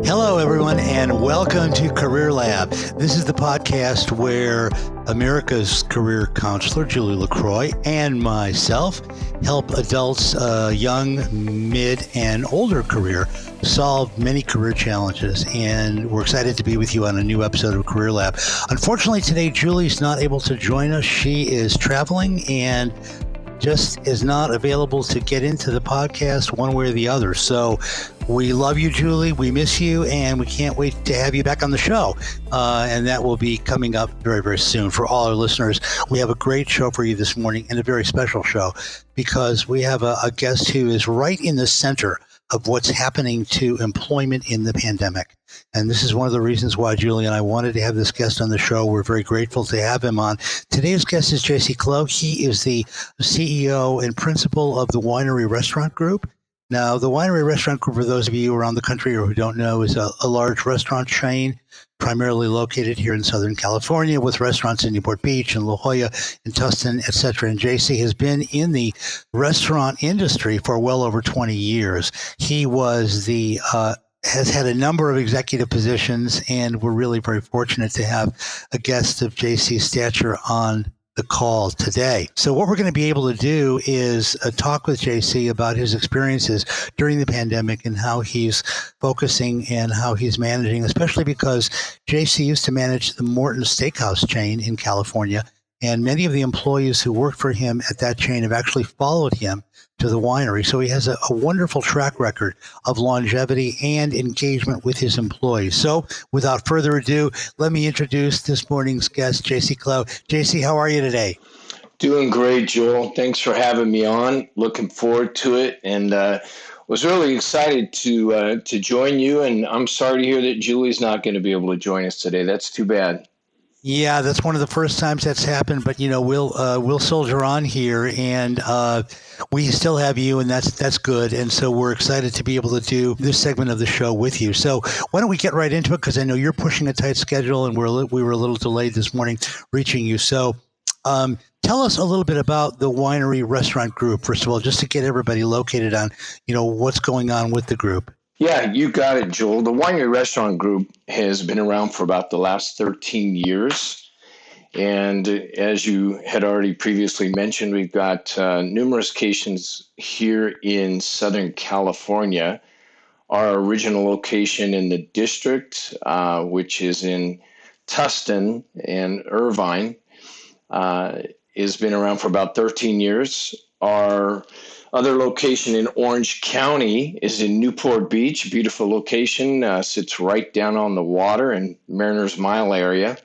Hello, everyone, and welcome to Career Lab. This is the podcast where America's career counselor, Julie LaCroix, and myself help adults, young, mid, and older career solve many career challenges. And we're excited to be with you on a new episode of Career Lab. Unfortunately, today, Julie's not able to join us. She is traveling and just is not available to get into the podcast one way or the other. So we love you, Julie. We miss you, and we can't wait to have you back on the show. And that will be coming up very, very soon. For all our listeners, we have a great show for you this morning, and a very special show, because we have a guest who is right in the center of what's happening to employment in the pandemic. And this is one of the reasons why Julie and I wanted to have this guest on the show. We're very grateful to have him on. Today's guest is JC Clow. He is the CEO and principal of the Winery Restaurant Group. Now, the Winery Restaurant Group, for those of you around the country or who don't know, is a large restaurant chain primarily located here in Southern California, with restaurants in Newport Beach and La Jolla and Tustin, et cetera. And JC has been in the restaurant industry for well over 20 years. He was has had a number of executive positions, and we're really very fortunate to have a guest of JC's stature on the call today. So what we're going to be able to do is talk with JC about his experiences during the pandemic and how he's focusing and how he's managing, especially because JC used to manage the Morton Steakhouse chain in California, and many of the employees who worked for him at that chain have actually followed him to the winery. So he has a wonderful track record of longevity and engagement with his employees. So without further ado, let me introduce this morning's guest, JC Clow. JC, how are you today? Doing great, Joel. Thanks for having me on. Looking forward to it, and was really excited to join you. And I'm sorry to hear that Julie's not going to be able to join us today. That's too bad. Yeah, that's one of the first times that's happened, but we'll soldier on here, and we still have you, and that's good. And so we're excited to be able to do this segment of the show with you. So why don't we get right into it, because I know you're pushing a tight schedule, and we were a little delayed this morning reaching you. So tell us a little bit about the Winery Restaurant Group, first of all, just to get everybody located on what's going on with the group. Yeah, you got it, Joel. The Winery Restaurant Group has been around for about the last 13 years. And as you had already previously mentioned, we've got numerous locations here in Southern California. Our original location in the district, which is in Tustin and Irvine, has been around for about 13 years. Our other location in Orange County is in Newport Beach, beautiful location, sits right down on the water in Mariners Mile area.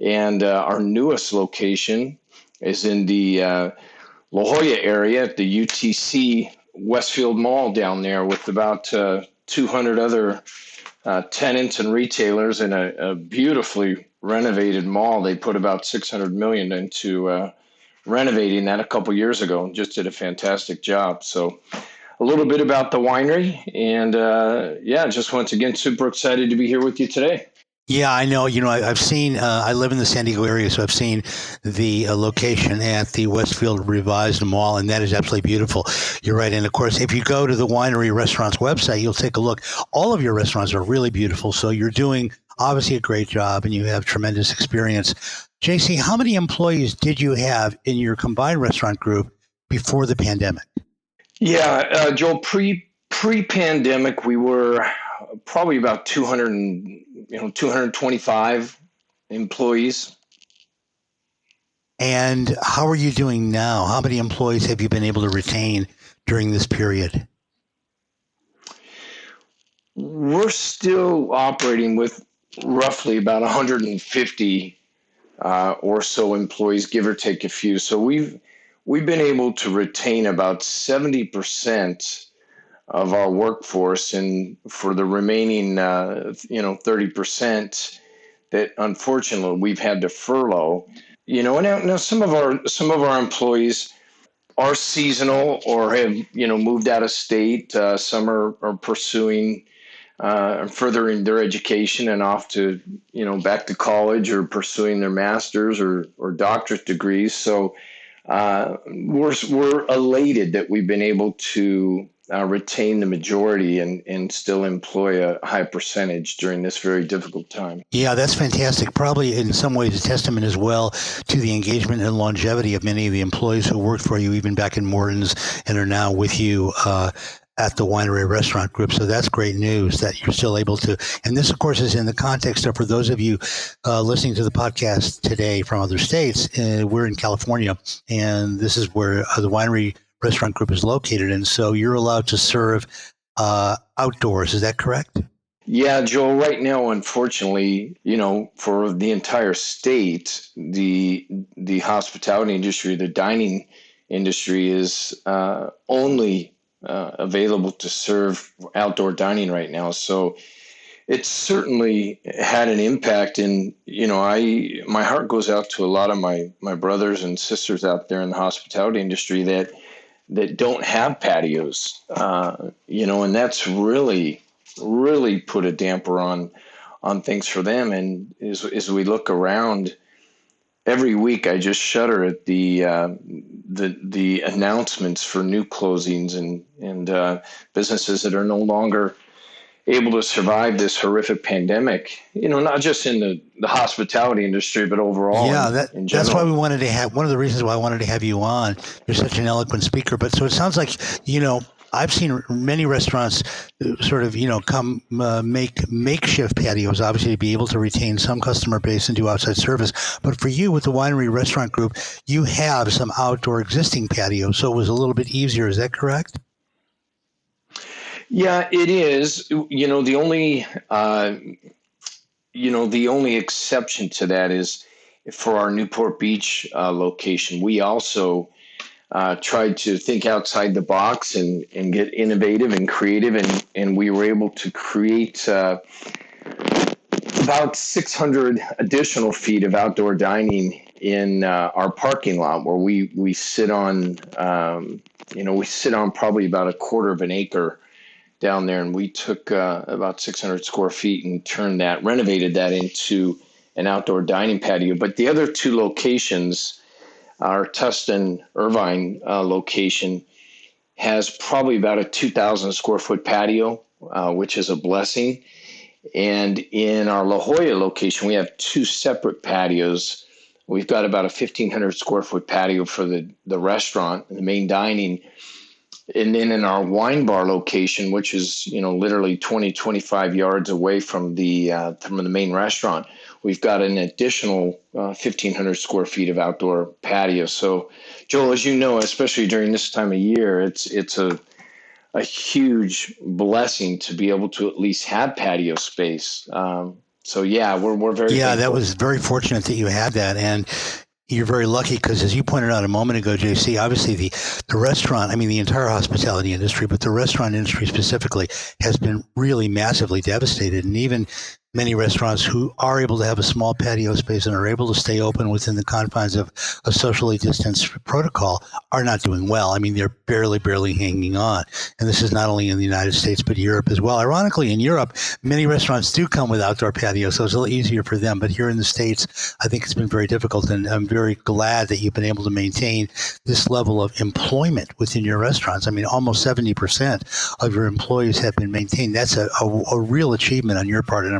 And our newest location is in the La Jolla area at the UTC Westfield Mall down there, with about 200 other tenants and retailers in a beautifully renovated mall. They put about $600 million into renovating that a couple years ago, and just did a fantastic job. So a little bit about the winery, and just once again, super excited to be here with you today. Yeah, I know. I've seen, I live in the San Diego area, so I've seen the location at the Westfield Revised Mall, and that is absolutely beautiful. You're right. And of course, if you go to the Winery Restaurants website, you'll take a look. All of your restaurants are really beautiful. So you're doing obviously a great job, and you have tremendous experience. JC, how many employees did you have in your combined restaurant group before the pandemic? Yeah, Joel, pre-pandemic, we were probably about 225 employees. And how are you doing now? How many employees have you been able to retain during this period? We're still operating with roughly about 150 or so employees, give or take a few. So we've been able to retain about 70% of our workforce, and for the remaining 30% that unfortunately we've had to furlough. Now some of our employees are seasonal or have moved out of state. Some are pursuing furthering their education and off to back to college or pursuing their master's or doctorate degrees. So we're elated that we've been able to retain the majority and still employ a high percentage during this very difficult time. Yeah, that's fantastic. Probably in some ways a testament as well to the engagement and longevity of many of the employees who worked for you even back in Morton's and are now with you at the Winery Restaurant Group. So that's great news that you're still able to. And this, of course, is in the context of, for those of you listening to the podcast today from other states, we're in California, and this is where the Winery Restaurant Group is located. And so you're allowed to serve outdoors. Is that correct? Yeah, Joel, right now, unfortunately, for the entire state, the hospitality industry, the dining industry is only available to serve outdoor dining right now. So it's certainly had an impact. And, my heart goes out to a lot of my brothers and sisters out there in the hospitality industry that don't have patios, and that's really put a damper on things for them. And as we look around every week, I just shudder at the announcements for new closings and businesses that are no longer able to survive this horrific pandemic, not just in the hospitality industry, but overall in general. That's why we wanted to have, one of the reasons why I wanted to have you on. You're such an eloquent speaker. But so it sounds like, I've seen many restaurants sort of, come make makeshift patios, obviously, to be able to retain some customer base and do outside service. But for you with the Winery Restaurant Group, you have some outdoor existing patios, so it was a little bit easier. Is that correct? Yeah, it is. The only exception to that is for our Newport Beach location. We also tried to think outside the box and get innovative and creative, and we were able to create about 600 additional feet of outdoor dining in our parking lot, where we sit on probably about a quarter of an acre down there, and we took about 600 square feet and renovated that into an outdoor dining patio. But the other two locations, our Tustin Irvine location, has probably about a 2,000 square foot patio, which is a blessing. And in our La Jolla location, we have two separate patios. We've got about a 1,500 square foot patio for the restaurant, the main dining. And then in our wine bar location, which is, literally 20, 25 yards away from the main restaurant, we've got an additional 1,500 square feet of outdoor patio. So, Joel, as you know, especially during this time of year, it's a huge blessing to be able to at least have patio space. So, yeah, we're very thankful. That was very fortunate that you had that. And you're very lucky because, as you pointed out a moment ago, JC, obviously the restaurant, the entire hospitality industry, but the restaurant industry specifically has been really massively devastated. And even many restaurants who are able to have a small patio space and are able to stay open within the confines of a socially distanced protocol are not doing well. They're barely hanging on. And this is not only in the United States, but Europe as well. Ironically, in Europe, many restaurants do come with outdoor patios, so it's a little easier for them. But here in the States, I think it's been very difficult. And I'm very glad that you've been able to maintain this level of employment within your restaurants. Almost 70% of your employees have been maintained. That's a real achievement on your part. And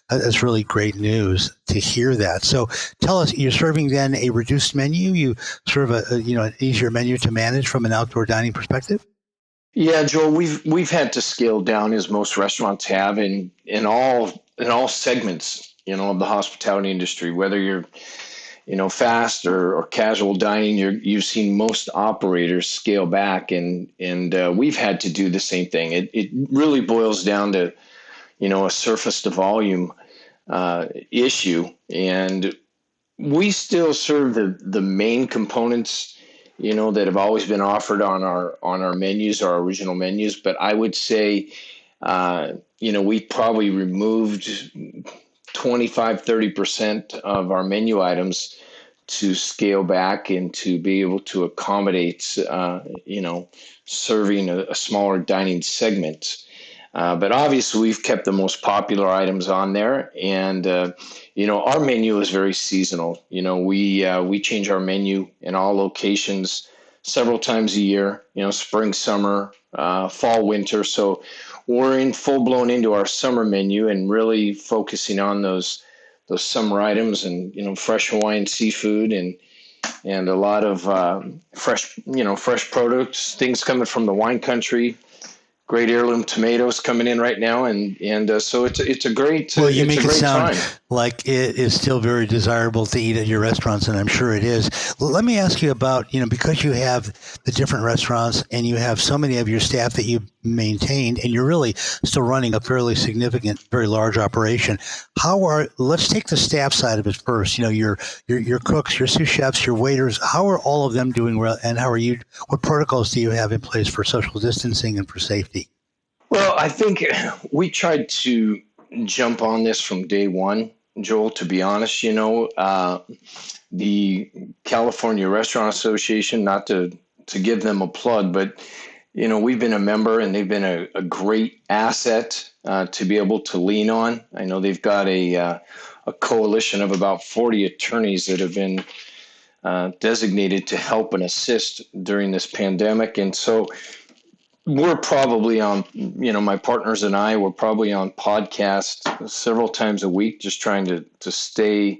that's really great news to hear that. So tell us, you're serving then a reduced menu? You serve an easier menu to manage from an outdoor dining perspective? Yeah, Joel, we've had to scale down, as most restaurants have, in all segments, of the hospitality industry. Whether you're, fast or casual dining, you've seen most operators scale back, and we've had to do the same thing. It really boils down to a surface to volume issue, and we still serve the main components, that have always been offered on our menus, our original menus. But I would say, we probably removed 25-30% of our menu items to scale back and to be able to accommodate, serving a smaller dining segment. But obviously, we've kept the most popular items on there, and our menu is very seasonal. We change our menu in all locations several times a year. Spring, summer, fall, winter. So we're in full blown into our summer menu and really focusing on those summer items and, fresh Hawaiian seafood and a lot of fresh produce, things coming from the wine country. Great heirloom tomatoes coming in right now, and so it's a great Well, you it's a make it great sound time. like it is still very desirable to eat at your restaurants, and I'm sure it is. Let me ask you about, because you have the different restaurants and you have so many of your staff that you maintained, and you're really still running a fairly significant, very large operation. Let's take the staff side of it first. Your cooks, your sous chefs, your waiters. How are all of them doing well, and what protocols do you have in place for social distancing and for safety? Well, I think we tried to jump on this from day one, Joel. To be honest, the California Restaurant Association, not to give them a plug, but we've been a member and they've been a great asset to be able to lean on. I know they've got a coalition of about 40 attorneys that have been designated to help and assist during this pandemic. And so we're probably on, my partners and I were probably on podcast several times a week, just trying to stay,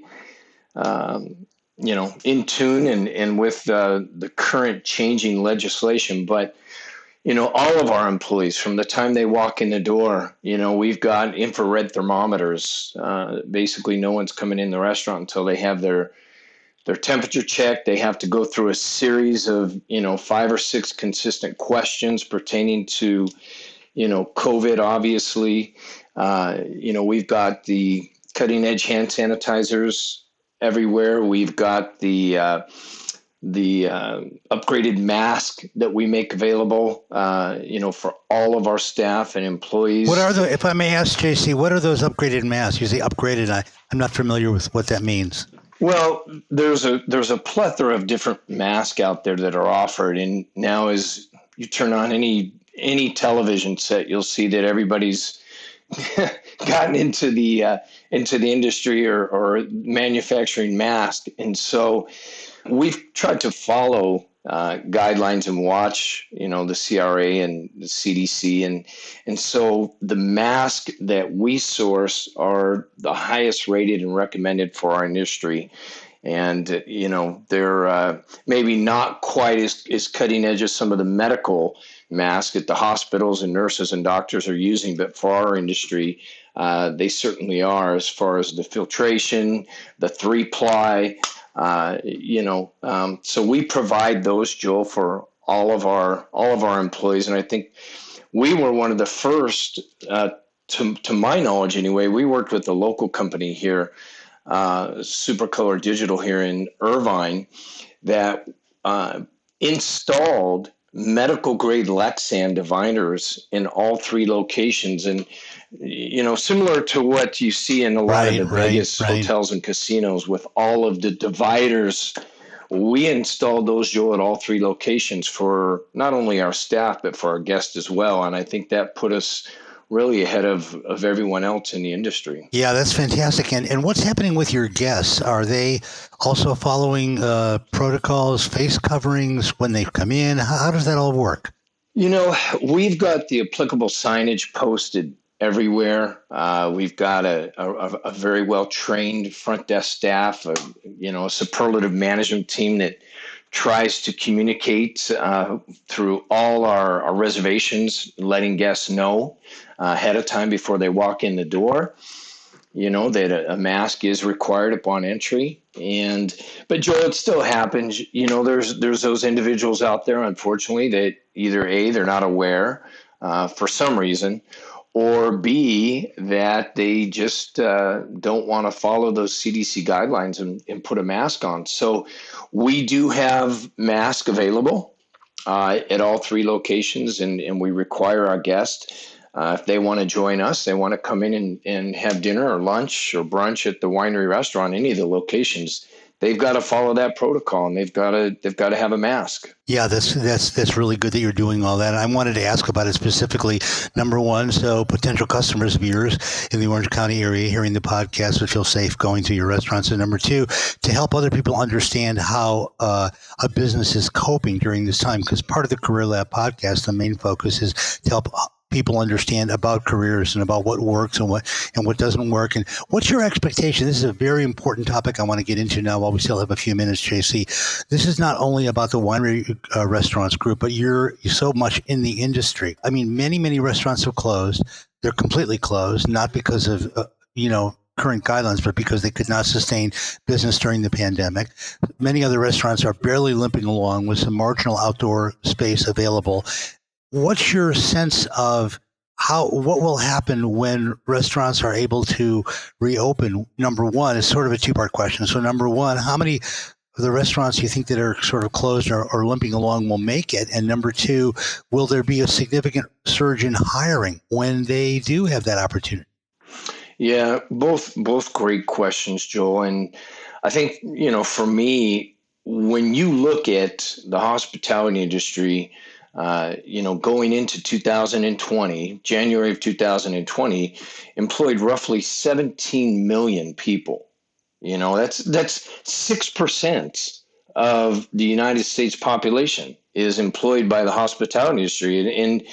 in tune and with the current changing legislation. But all of our employees, from the time they walk in the door, we've got infrared thermometers. Basically, no one's coming in the restaurant until they have their temperature checked. They have to go through a series of, 5 or 6 consistent questions pertaining to, COVID, obviously. We've got the cutting edge hand sanitizers everywhere. We've got the upgraded mask that we make available, for all of our staff and employees. If I may ask, JC, what are those upgraded masks? You say upgraded. I'm not familiar with what that means. Well, there's a plethora of different masks out there that are offered, and now as you turn on any television set, you'll see that everybody's gotten into the industry or manufacturing masks, and so we've tried to follow guidelines and watch, the CRA and the CDC, and so the masks that we source are the highest rated and recommended for our industry. And they're maybe not quite as cutting edge as some of the medical masks that the hospitals and nurses and doctors are using, but for our industry, they certainly are, as far as the filtration, the 3-ply. So we provide those, Joel, for all of our employees, and I think we were one of the first, to my knowledge anyway. We worked with a local company here, Supercolor Digital here in Irvine, that installed medical grade Lexan diviners in all 3 locations, and similar to what you see in a lot of the Vegas hotels and casinos with all of the dividers. We installed those, Joe, at all 3 locations for not only our staff, but for our guests as well. And I think that put us really ahead of everyone else in the industry. Yeah, that's fantastic. And what's happening with your guests? Are they also following protocols, face coverings when they come in? How does that all work? We've got the applicable signage posted everywhere. We've got a very well-trained front desk staff, a superlative management team that tries to communicate through all our reservations, letting guests know ahead of time before they walk in the door, that a mask is required upon entry. But Joel, it still happens. There's those individuals out there, unfortunately, that either A, they're not aware for some reason, or B, that they just don't want to follow those CDC guidelines and put a mask on. So we do have masks available at all 3 locations, and we require our guests, if they want to join us, they want to come in and have dinner or lunch or brunch at the Winery Restaurant, any of the locations, they've got to follow that protocol, and they've got to have a mask. Yeah, that's really good that you're doing all that. I wanted to ask about it specifically. Number one, so potential customers of yours in the Orange County area hearing the podcast would feel safe going to your restaurants. And number two, to help other people understand how a business is coping during this time, because part of the Career Lab podcast, the main focus is to help people understand about careers and about what works and what doesn't work. And what's your expectation? This is a very important topic I want to get into now while we still have a few minutes, JC. This is not only about the Winery Restaurants Group, but you're so much in the industry. I mean, many restaurants have closed. They're completely closed, not because of, current guidelines, but because they could not sustain business during the pandemic. Many other restaurants are barely limping along with some marginal outdoor space available. What's your sense of what will happen when restaurants are able to reopen? Number one, is sort of a two-part question. So number one, how many of the restaurants you think that are sort of closed or limping along will make it? And number two, will there be a significant surge in hiring when they do have that opportunity? Yeah, both great questions, Joel. And I think, for me, when you look at the hospitality industry, going into 2020, January of 2020, employed roughly 17 million people. That's 6% of the United States population is employed by the hospitality industry. And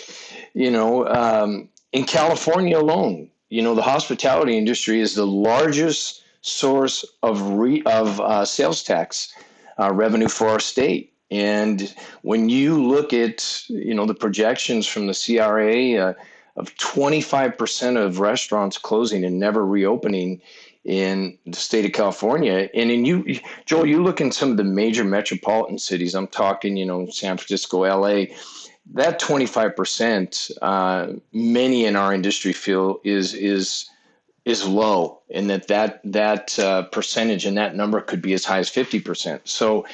in California alone, the hospitality industry is the largest source of sales tax revenue for our state. And when you look at, the projections from the CRA of 25% of restaurants closing and never reopening in the state of California, and Joel, you look in some of the major metropolitan cities, I'm talking, San Francisco, LA, that 25%, many in our industry feel is low, and that percentage and that number could be as high as 50%. So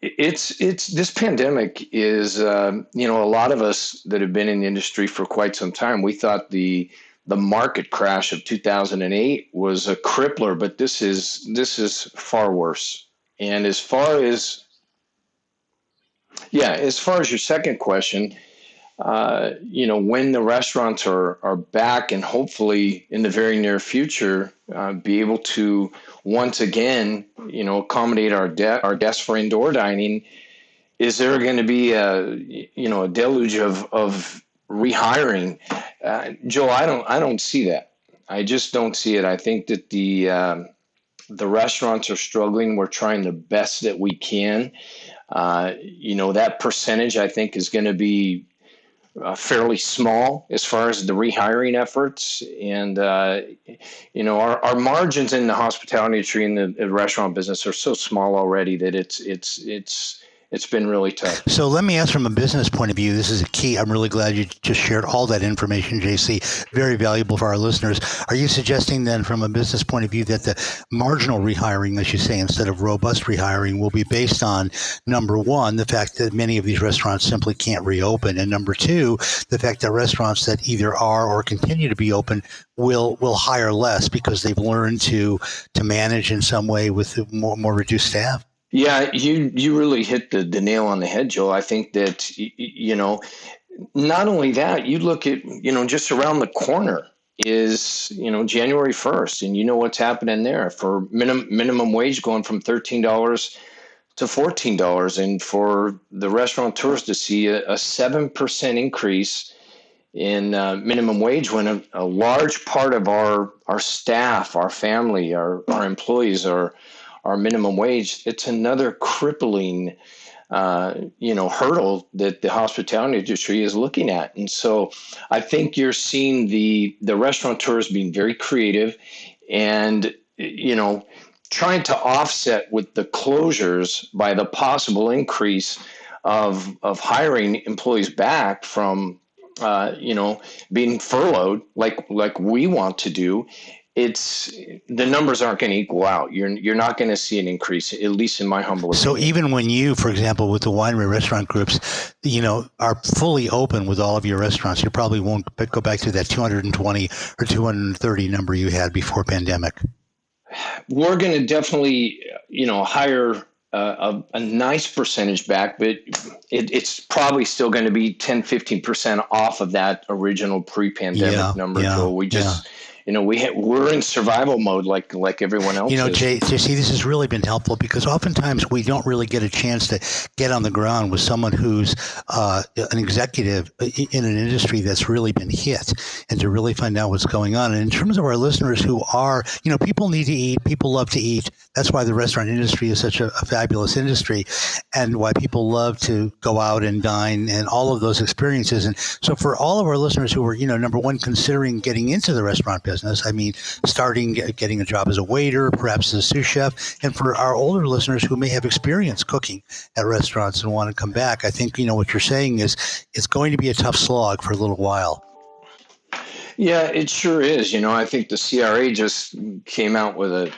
it's this pandemic is a lot of us that have been in the industry for quite some time, we thought the market crash of 2008 was a crippler, but this is far worse. And as far as your second question, when the restaurants are back and hopefully in the very near future, be able to once again, accommodate our guests for indoor dining, is there going to be a deluge of rehiring? Joe, I don't see that. I just don't see it. I think that the restaurants are struggling. We're trying the best that we can. That percentage I think is going to be fairly small as far as the rehiring efforts. And, our margins in the hospitality industry and the restaurant business are so small already that it's been really tough. So let me ask from a business point of view, this is a key. I'm really glad you just shared all that information, JC. Very valuable for our listeners. Are you suggesting then from a business point of view that the marginal rehiring, as you say, instead of robust rehiring, will be based on, number one, the fact that many of these restaurants simply can't reopen, and number two, the fact that restaurants that either are or continue to be open will hire less because they've learned to manage in some way with more reduced staff? Yeah, you really hit the nail on the head, Joel. I think that, not only that, you look at, just around the corner is, January 1st, and what's happening there for minimum wage going from $13 to $14, and for the restaurateurs to see a 7% increase in minimum wage when a large part of our staff, our family, our employees are minimum wage. It's another crippling, hurdle that the hospitality industry is looking at. And so I think you're seeing the restaurateurs being very creative and, trying to offset with the closures by the possible increase of hiring employees back from, being furloughed like we want to do. The numbers aren't going to equal out. You're not going to see an increase, at least in my humble opinion. So even when you, for example, with the Winery Restaurant Groups, are fully open with all of your restaurants, you probably won't go back to that 220 or 230 number you had before pandemic. we're going to definitely, hire a nice percentage back, but it's probably still going to be 10-15% off of that original pre-pandemic Yeah, number, yeah, Joel. We yeah. just, we're in survival mode like everyone else is. JC, this has really been helpful because oftentimes we don't really get a chance to get on the ground with someone who's an executive in an industry that's really been hit and to really find out what's going on. And in terms of our listeners who are, people need to eat, people love to eat. That's why the restaurant industry is such a fabulous industry and why people love to go out and dine and all of those experiences. And so for all of our listeners who are, number one, considering getting into the restaurant business, I mean, starting getting a job as a waiter, perhaps as a sous chef, and for our older listeners who may have experience cooking at restaurants and want to come back, I think what you're saying is it's going to be a tough slog for a little while. Yeah, it sure is. I think the CRA just came out with a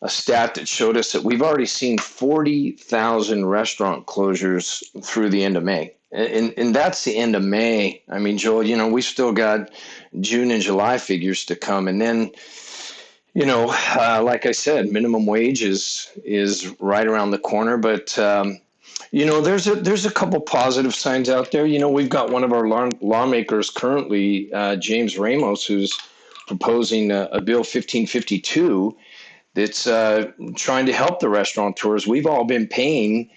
stat that showed us that we've already seen 40,000 restaurant closures through the end of May. And that's the end of May. I mean, Joel, we still got June and July figures to come. And then, like I said, minimum wage is right around the corner. But, there's a couple positive signs out there. We've got one of our lawmakers currently, James Ramos, who's proposing a Bill 1552 that's trying to help the restaurateurs. We've all been paying,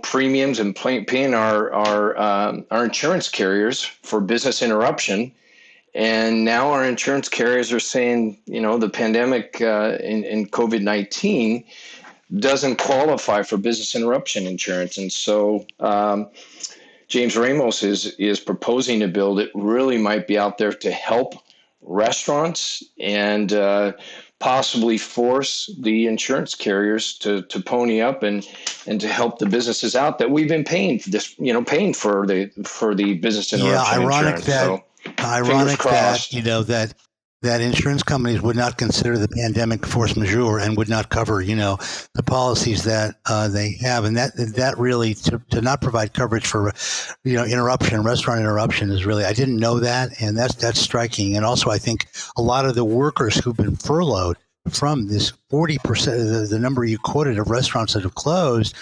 premiums and paying our insurance carriers for business interruption. And now our insurance carriers are saying, the pandemic in COVID-19 doesn't qualify for business interruption insurance. And so James Ramos is proposing a bill that really might be out there to help restaurants and possibly force the insurance carriers to pony up and to help the businesses out that we've been paying for this, paying for the business interruption insurance. Ironic that insurance companies would not consider the pandemic force majeure and would not cover, the policies that they have, and that really to not provide coverage for, restaurant interruption is really, I didn't know that, and that's striking. And also, I think a lot of the workers who've been furloughed from this 40%, the number you quoted of restaurants that have closed,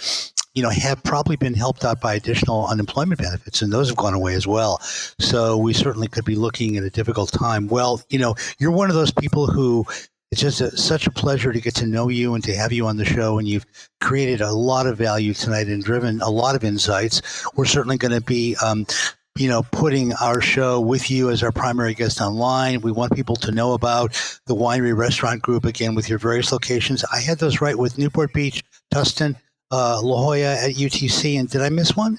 have probably been helped out by additional unemployment benefits, and those have gone away as well. So we certainly could be looking at a difficult time. Well, you're one of those people who it's just such a pleasure to get to know you and to have you on the show, and you've created a lot of value tonight and driven a lot of insights. We're certainly going to be putting our show with you as our primary guest online. We want people to know about the Winery Restaurant Group, again, with your various locations. I had those right with Newport Beach, Tustin, La Jolla at UTC, and did I miss one?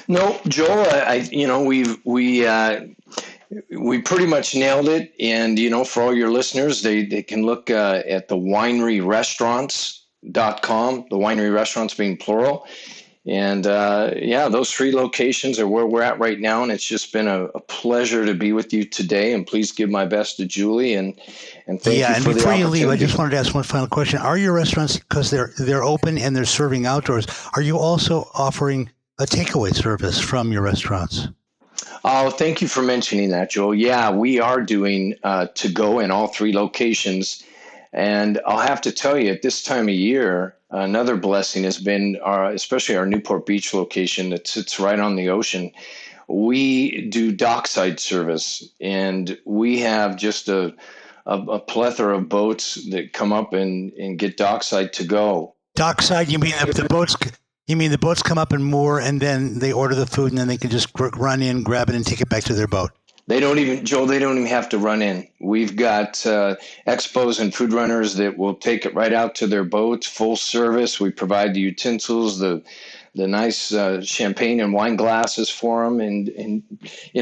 No, Joel. We pretty much nailed it. And for all your listeners, they can look at the wineryrestaurants.com. The winery restaurants being plural. And those 3 locations are where we're at right now, and it's just been a pleasure to be with you today. And please give my best to Julie and thank you for the opportunity. And before you leave, I just wanted to ask one final question: are your restaurants, because they're open and they're serving outdoors, are you also offering a takeaway service from your restaurants? Oh, thank you for mentioning that, Joel. Yeah, we are doing to go in all 3 locations. And I'll have to tell you, at this time of year, another blessing has been especially our Newport Beach location that sits right on the ocean. We do dockside service, and we have just a plethora of boats that come up and get dockside to go. Dockside, you mean the boats? You mean the boats come up and moor, and then they order the food, and then they can just run in, grab it, and take it back to their boat? They don't even have to run in. We've got expos and food runners that will take it right out to their boats, full service. We provide the utensils, the nice champagne and wine glasses for them. And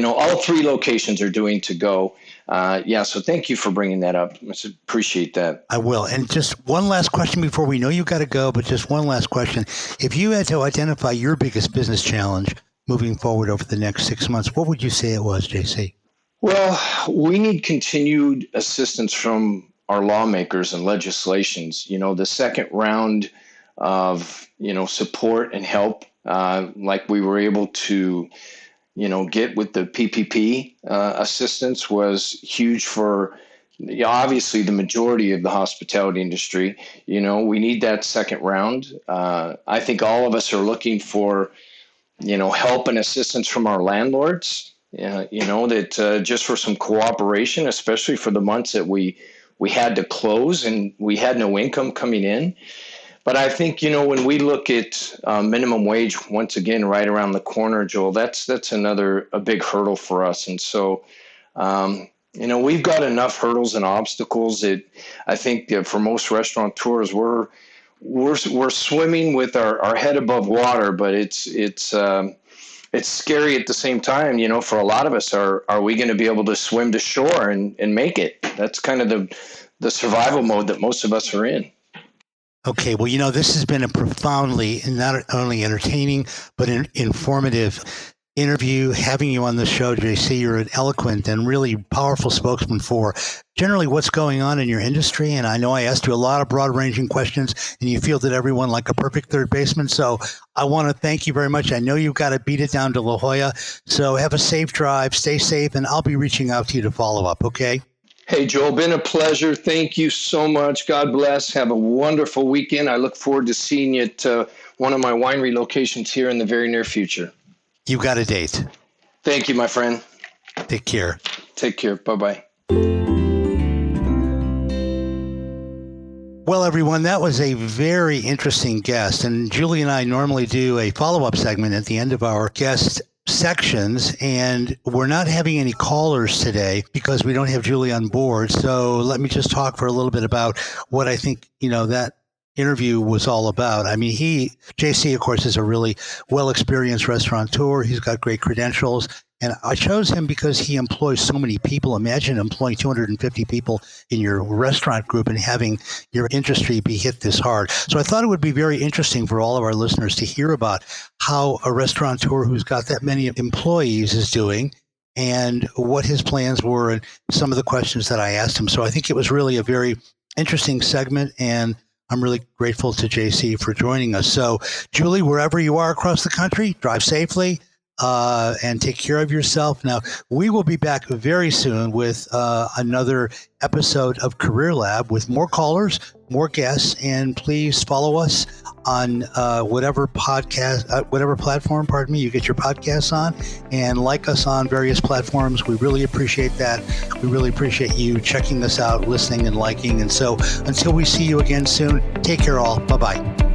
all 3 locations are doing to go. So thank you for bringing that up. I appreciate that. I will. And just one last question before we know you got to go, but just one last question. If you had to identify your biggest business challenge moving forward over the next 6 months, what would you say it was, JC? Well, we need continued assistance from our lawmakers and legislations. The second round of, support and help, like we were able to, get with the PPP assistance was huge for obviously the majority of the hospitality industry. We need that second round. I think all of us are looking for, help and assistance from our landlords. That just for some cooperation, especially for the months that we had to close and we had no income coming in. But I think, when we look at minimum wage, once again, right around the corner, Joel, that's a big hurdle for us. And so, we've got enough hurdles and obstacles that I think that for most restaurateurs, we're swimming with our head above water, but it's scary at the same time. For a lot of us, are we going to be able to swim to shore and make it? That's kind of the survival mode that most of us are in. Okay, well, this has been a profoundly, not only entertaining, but informative interview. Having you on the show, JC, you're an eloquent and really powerful spokesman for generally what's going on in your industry. And I know I asked you a lot of broad-ranging questions, and you fielded everyone like a perfect third baseman. So I want to thank you very much. I know you've got to beat it down to La Jolla. So have a safe drive, stay safe, and I'll be reaching out to you to follow up, okay? Hey, Joel, been a pleasure. Thank you so much. God bless. Have a wonderful weekend. I look forward to seeing you at one of my winery locations here in the very near future. You got a date. Thank you, my friend. Take care. Take care. Bye-bye. Well, everyone, that was a very interesting guest. And Julie and I normally do a follow-up segment at the end of our guest sections, and we're not having any callers today because we don't have Julie on board. So let me just talk for a little bit about what I think, that interview was all about. I mean, JC, of course, is a really well-experienced restaurateur. He's got great credentials. And I chose him because he employs so many people. Imagine employing 250 people in your restaurant group and having your industry be hit this hard. So I thought it would be very interesting for all of our listeners to hear about how a restaurateur who's got that many employees is doing and what his plans were and some of the questions that I asked him. So I think it was really a very interesting segment, and I'm really grateful to JC for joining us. So, Julie, wherever you are across the country, drive safely. And take care of yourself. Now, we will be back very soon with another episode of Career Lab with more callers, more guests, and please follow us on whatever platform, you get your podcasts on, and like us on various platforms. We really appreciate that. We really appreciate you checking us out, listening and liking. And so until we see you again soon, take care all. Bye-bye.